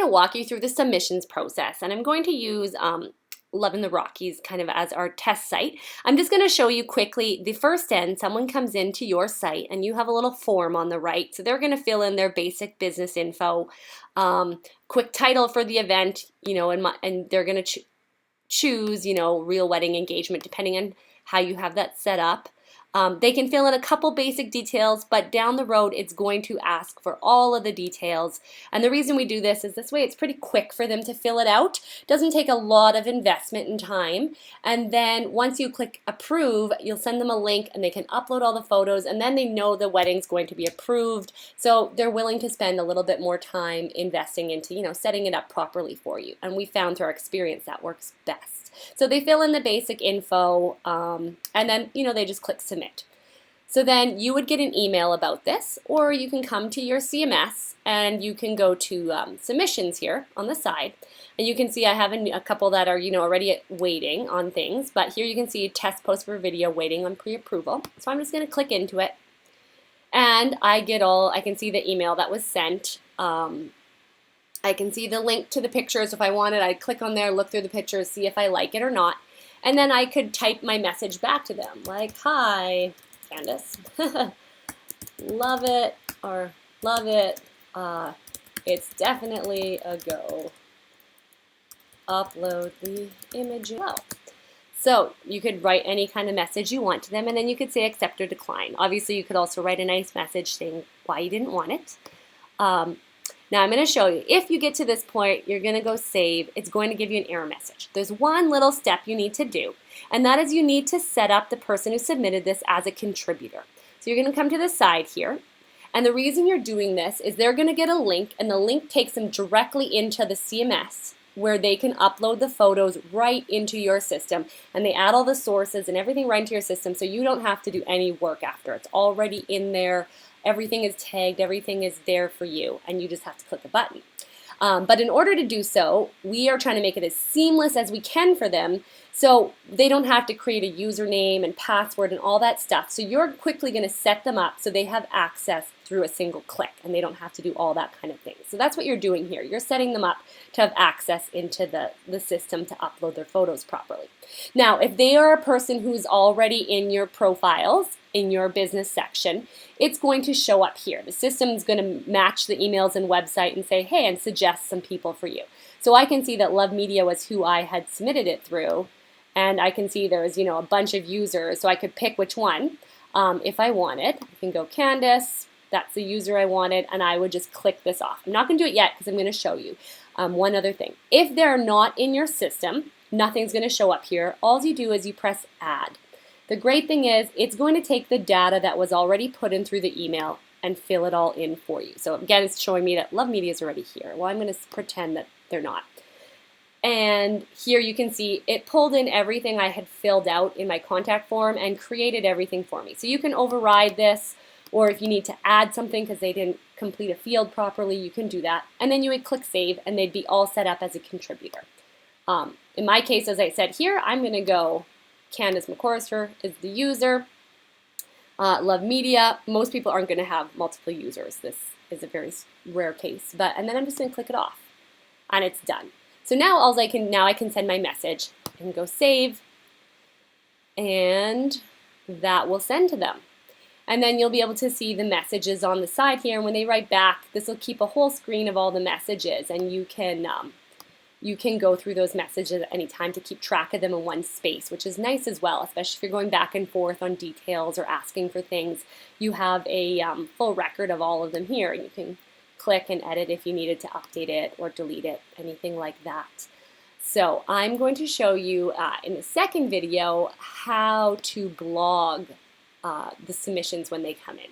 to walk you through the submissions process, and I'm going to use Love in the Rockies kind of as our test site. I'm just going to show you quickly the first end. Someone comes into your site and you have a little form on the right. So they're going to fill in their basic business info, quick title for the event, you know, and they're going to choose, you know, real wedding engagement, depending on how you have that set up. They can fill in a couple basic details, but down the road it's going to ask for all of the details. And the reason we do this is this way it's pretty quick for them to fill it out. Doesn't take a lot of investment and time. And then once you click approve, you'll send them a link and they can upload all the photos, and then they know the wedding's going to be approved. So they're willing to spend a little bit more time investing into, you know, setting it up properly for you. And we found through our experience that works best. So they fill in the basic info and then, you know, they just click submit. So then you would get an email about this, or you can come to your CMS and you can go to submissions here on the side, and you can see I have a couple that are, you know, already waiting on things, but here you can see test post for video waiting on pre-approval. So I'm just going to click into it, and I can see the email that was sent. I can see the link to the pictures. If I wanted, I'd click on there, look through the pictures, see if I like it or not. And then I could type my message back to them, like, hi, Candace, love it, or love it, it's definitely a go. Upload the image as well. So you could write any kind of message you want to them, and then you could say accept or decline. Obviously, you could also write a nice message saying why you didn't want it. Now I'm going to show you, if you get to this point, you're going to go save, it's going to give you an error message. There's one little step you need to do, and that is you need to set up the person who submitted this as a contributor. So you're going to come to the side here, and the reason you're doing this is they're going to get a link, and the link takes them directly into the CMS where they can upload the photos right into your system, and they add all the sources and everything right into your system, so you don't have to do any work after. It's already in there. Everything is tagged, everything is there for you, and you just have to click a button. But in order to do so, we are trying to make it as seamless as we can for them, so they don't have to create a username and password and all that stuff. So you're quickly going to set them up so they have access through a single click, and they don't have to do all that kind of thing. So that's what you're doing here. You're setting them up to have access into the system to upload their photos properly. Now, if they are a person who's already in your profiles, in your business section, it's going to show up here. The system is going to match the emails and website and say, hey, and suggest some people for you. So I can see that Love Media was who I had submitted it through, and I can see there's, you know, a bunch of users, so I could pick which one if I wanted. I can go Candace, that's the user I wanted, and I would just click this off. I'm not going to do it yet because I'm going to show you one other thing. If they're not in your system, nothing's going to show up here. All you do is you press add. The great thing is it's going to take the data that was already put in through the email and fill it all in for you. So again, it's showing me that Love Media is already here. Well, I'm going to pretend that they're not. And here you can see it pulled in everything I had filled out in my contact form and created everything for me. So you can override this, or if you need to add something because they didn't complete a field properly, you can do that. And then you would click save and they'd be all set up as a contributor. In my case, as I said here, I'm going to go Candace McCorrister is the user. Love Media, most people aren't going to have multiple users. This is a very rare case. And then I'm just going to click it off, and it's done. So now I can send my message and go save, and that will send to them. And then you'll be able to see the messages on the side here, and when they write back, this will keep a whole screen of all the messages, and you can go through those messages at any time to keep track of them in one space, which is nice as well, especially if you're going back and forth on details or asking for things. You have a full record of all of them here, and you can click and edit if you needed to update it or delete it, anything like that. So I'm going to show you in the second video how to blog the submissions when they come in.